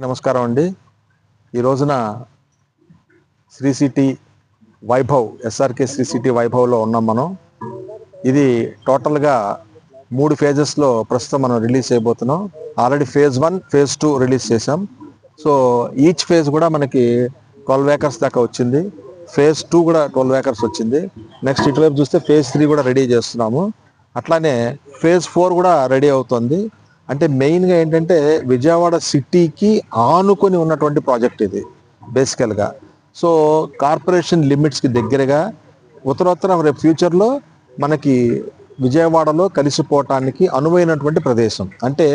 నమస్కారం అండి. ఈ రోజున Sri City Vaibhav SRK Sri City వైభవ్లో ఉన్నాం మనం. ఇది టోటల్గా 3 ఫేజెస్లో ప్రస్తుతం మనం రిలీజ్ చేయబోతున్నాం. ఆల్రెడీ ఫేజ్ 1, ఫేజ్ 2 రిలీజ్ చేసాం. సో ఈచ్ ఫేజ్ కూడా మనకి 12 ఏకర్స్ దాకా వచ్చింది. ఫేజ్ 2 కూడా 12 ఏకర్స్ వచ్చింది. నెక్స్ట్ ఇటువైపు చూస్తే ఫేజ్ 3 కూడా రెడీ చేస్తున్నాము. అట్లానే ఫేజ్ 4 కూడా రెడీ అవుతుంది. అంటే మెయిన్గా ఏంటంటే విజయవాడ సిటీకి ఆనుకొని ఉన్నటువంటి ప్రాజెక్ట్ ఇది బేసికల్గా. సో కార్పొరేషన్ లిమిట్స్కి దగ్గరగా ఉత్తరోత్తర రేపు ఫ్యూచర్లో మనకి విజయవాడలో కలిసిపోవటానికి అనువైనటువంటి ప్రదేశం. అంటే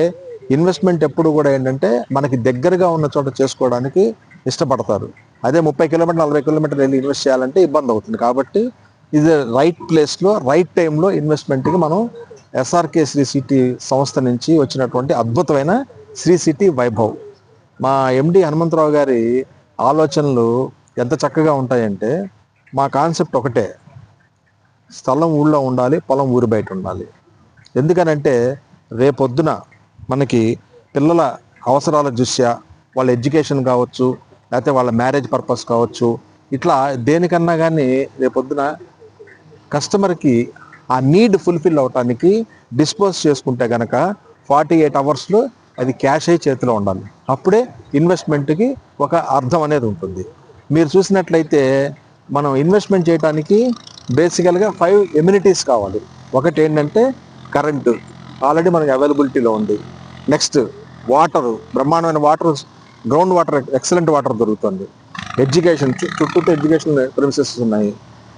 ఇన్వెస్ట్మెంట్ ఎప్పుడు కూడా ఏంటంటే మనకి దగ్గరగా ఉన్న చోట చేసుకోవడానికి ఇష్టపడతారు. అదే 30 కిలోమీటర్లు 40 కిలోమీటర్లు వెళ్ళి ఇన్వెస్ట్ చేయాలంటే ఇబ్బంది అవుతుంది. కాబట్టి ఇది రైట్ ప్లేస్లో రైట్ టైంలో ఇన్వెస్ట్మెంట్కి మనం ఎస్ఆర్కే శ్రీ సిటీ సంస్థ నుంచి వచ్చినటువంటి అద్భుతమైన శ్రీ సిటీ వైభవ్. మా ఎండి హనుమంతరావు గారి ఆలోచనలు ఎంత చక్కగా ఉంటాయంటే, మా కాన్సెప్ట్ ఒకటే, స్థలం ఊళ్ళో ఉండాలి, పొలం ఊరి బయట ఉండాలి. ఎందుకనంటే రేపొద్దున మనకి పిల్లల అవసరాల దృష్ట్యా వాళ్ళ ఎడ్యుకేషన్ కావచ్చు, లేకపోతే వాళ్ళ మ్యారేజ్ పర్పస్ కావచ్చు, ఇట్లా దేనికన్నా కానీ రేపొద్దున కస్టమర్కి ఆ నీడ్ ఫుల్ఫిల్ అవటానికి డిస్పోజ్ చేసుకుంటే కనుక 48 అవర్స్లో అది క్యాష్ అయ్యి చేతిలో ఉండాలి. అప్పుడే ఇన్వెస్ట్మెంట్కి ఒక అర్థం అనేది ఉంటుంది. మీరు చూసినట్లయితే మనం ఇన్వెస్ట్మెంట్ చేయడానికి బేసికల్గా 5 ఎమ్యూనిటీస్ కావాలి. ఒకటి ఏంటంటే కరెంటు ఆల్రెడీ మనకి అవైలబిలిటీలో ఉంది. నెక్స్ట్ వాటరు, బ్రహ్మాండమైన water, ground water, excellent water దొరుకుతుంది. ఎడ్యుకేషన్, చుట్టూ ఎడ్యుకేషన్ ప్రిమిసెస్ ఉన్నాయి.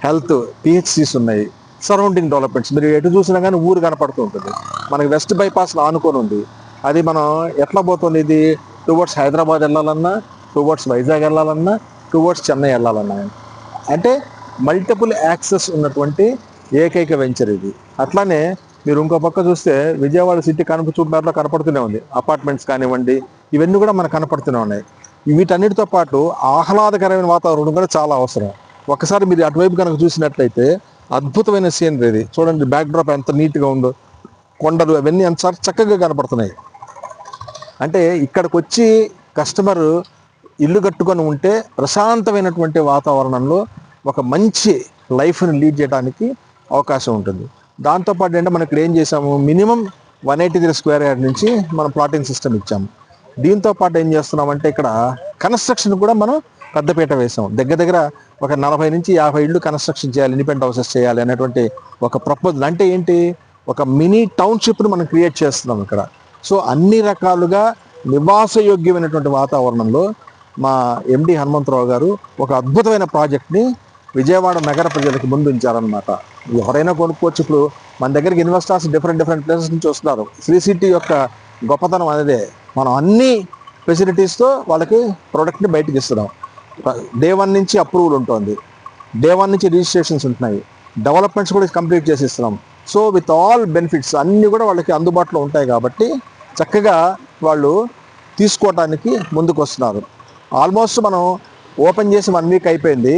హెల్త్, పిహెచ్సిస్ ఉన్నాయి. సరౌండింగ్ డెవలప్మెంట్స్, మీరు ఎటు చూసినా కానీ ఊరు కనపడుతూ ఉంటుంది. మనకి వెస్ట్ బైపాస్లో ఆనుకొని ఉంది. అది మనం ఎట్లా పోతుంది, ఇది టువర్డ్స్ హైదరాబాద్ వెళ్ళాలన్నా, టువర్డ్స్ వైజాగ్ వెళ్ళాలన్నా, టువర్డ్స్ చెన్నై వెళ్ళాలన్నా, అంటే మల్టిపుల్ యాక్సెస్ ఉన్నటువంటి ఏకైక వెంచర్ ఇది. అట్లానే మీరు ఇంకో పక్క చూస్తే విజయవాడ సిటీ చూపులో కనపడుతూనే ఉంది. అపార్ట్మెంట్స్ కానివ్వండి, ఇవన్నీ కూడా మనకు కనపడుతూనే ఉన్నాయి. వీటన్నిటితో పాటు ఆహ్లాదకరమైన వాతావరణం కూడా చాలా అవసరం. ఒకసారి మీరు అటువైపు కనుక చూసినట్లయితే అద్భుతమైన సీనరీ ఇది చూడండి. బ్యాక్ డ్రాప్ ఎంత నీట్గా ఉందో, కొండలు అవన్నీ ఎంత చక్కగా కనపడుతున్నాయి. అంటే ఇక్కడికి వచ్చి కస్టమర్ ఇల్లు కట్టుకొని ఉంటే ప్రశాంతమైనటువంటి వాతావరణంలో ఒక మంచి లైఫ్ని లీడ్ చేయడానికి అవకాశం ఉంటుంది. దాంతోపాటు ఏంటంటే మనం ఇక్కడ ఏం చేసాము, మినిమం 183 స్క్వేర్ యార్డ్ నుంచి మనం ప్లాటింగ్ సిస్టమ్ ఇచ్చాము. దీంతో పాటు ఏం చేస్తున్నామంటే ఇక్కడ కన్స్ట్రక్షన్ కూడా మనం పెద్దపీట వేసాం. దగ్గర ఒక 40 నుంచి 50 ఇళ్ళు కన్స్ట్రక్షన్ చేయాలి, ఇండిపెండెంట్ హౌసెస్ చేయాలి అనేటువంటి ఒక ప్రపోజల్. అంటే ఏంటి, ఒక మినీ టౌన్షిప్ను మనం క్రియేట్ చేస్తున్నాం ఇక్కడ. సో అన్ని రకాలుగా నివాసయోగ్యమైనటువంటి వాతావరణంలో మా ఎండి హనుమంతరావు గారు ఒక అద్భుతమైన ప్రాజెక్ట్ని విజయవాడ నగర ప్రజలకు ముందు ఉంచారనమాట. ఎవరైనా కొనుక్కోవచ్చు. ఇప్పుడు మన దగ్గరికి ఇన్వెస్టర్స్ డిఫరెంట్ ప్లేసెస్ నుంచి వస్తున్నారు. శ్రీ సిటీ యొక్క గొప్పతనం అనేదే, మనం అన్ని ఫెసిలిటీస్తో వాళ్ళకి ప్రోడక్ట్ని బయటకు ఇస్తున్నాం. డే 1 నుంచి అప్రూవల్ ఉంటుంది, డే 1 నుంచి రిజిస్ట్రేషన్స్ ఉంటున్నాయి, డెవలప్మెంట్స్ కూడా కంప్లీట్ చేసి ఇస్తున్నాం. సో విత్ ఆల్ బెనిఫిట్స్ అన్నీ కూడా వాళ్ళకి అందుబాటులో ఉంటాయి. కాబట్టి చక్కగా వాళ్ళు తీసుకోవడానికి ముందుకు వస్తున్నారు. ఆల్మోస్ట్ మనం ఓపెన్ చేసి 1 వీక్ అయిపోయింది.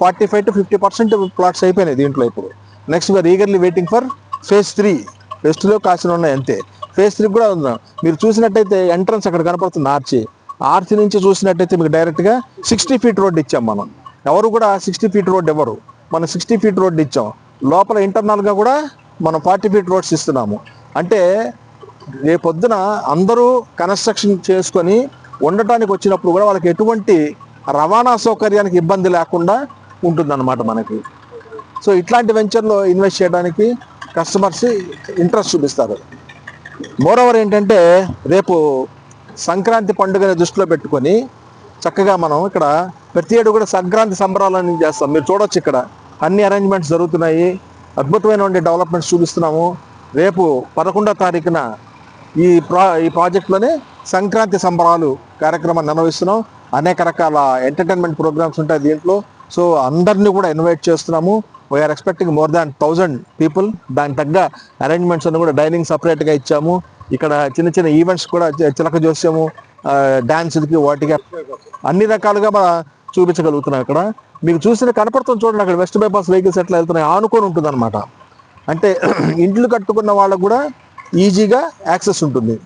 45 to 50% ప్లాట్స్ అయిపోయినాయి దీంట్లో. ఇప్పుడు next we're eagerly waiting for phase 3. Phase 2లో కాసిన ఉన్నాయి అంతే. ఫేజ్ 3 కూడా ఉంది. మీరు చూసినట్టయితే ఎంట్రన్స్ అక్కడ కనపడుతుంది, ఆర్చి నుంచి చూసినట్టయితే మీకు డైరెక్ట్గా 60 ఫీట్ రోడ్ ఇచ్చాం మనం. ఎవరు కూడా 60 ఫీట్ రోడ్ ఎవరు, మనం 60 ఫీట్ రోడ్ ఇచ్చాం. లోపల ఇంటర్నల్గా కూడా మనం 40 ఫీట్ రోడ్స్ ఇస్తున్నాము. అంటే రేపొద్దున అందరూ కన్స్ట్రక్షన్ చేసుకొని ఉండటానికి వచ్చినప్పుడు కూడా వాళ్ళకి ఎటువంటి రవాణా సౌకర్యానికి ఇబ్బంది లేకుండా ఉంటుందన్నమాట మనకి. సో ఇట్లాంటి వెంచర్లో ఇన్వెస్ట్ చేయడానికి కస్టమర్స్ ఇంట్రెస్ట్ చూపిస్తారు. మోరోవర్ ఏంటంటే రేపు సంక్రాంతి పండుగని దృష్టిలో పెట్టుకొని చక్కగా మనం ఇక్కడ ప్రతి ఏడు కూడా సంక్రాంతి సంబరాలని చేస్తాం. మీరు చూడొచ్చు, ఇక్కడ అన్ని అరేంజ్మెంట్స్ జరుగుతున్నాయి. అద్భుతమైన డెవలప్మెంట్స్ చూపిస్తున్నాము. రేపు 11వ తారీఖున ఈ ప్రాజెక్ట్లోనే సంక్రాంతి సంబరాలు కార్యక్రమాన్ని నిర్వహిస్తున్నాం. అనేక రకాల ఎంటర్టైన్మెంట్ ప్రోగ్రామ్స్ ఉంటాయి దీంట్లో. సో అందరినీ కూడా ఇన్వైట్ చేస్తున్నాము. We're expecting more than 1000 people. దానికి తగ్గ అరేంజ్మెంట్స్ అన్ని కూడా డైనింగ్ సపరేట్గా ఇచ్చాము. ఇక్కడ చిన్న ఈవెంట్స్ కూడా చిలక జోస్యము, డ్యాన్సులకి, వాటికి అన్ని రకాలుగా చూపించగలుగుతున్నాం. ఇక్కడ మీకు చూసిన కనపడుతుంది చూడండి, అక్కడ వెస్ట్ బైపాస్ వెహికల్స్ ఎట్లా వెళ్తున్నాయి, ఆనుకొని ఉంటుంది అనమాట. అంటే ఇండ్లు కట్టుకున్న వాళ్ళకు కూడా ఈజీగా యాక్సెస్ ఉంటుంది.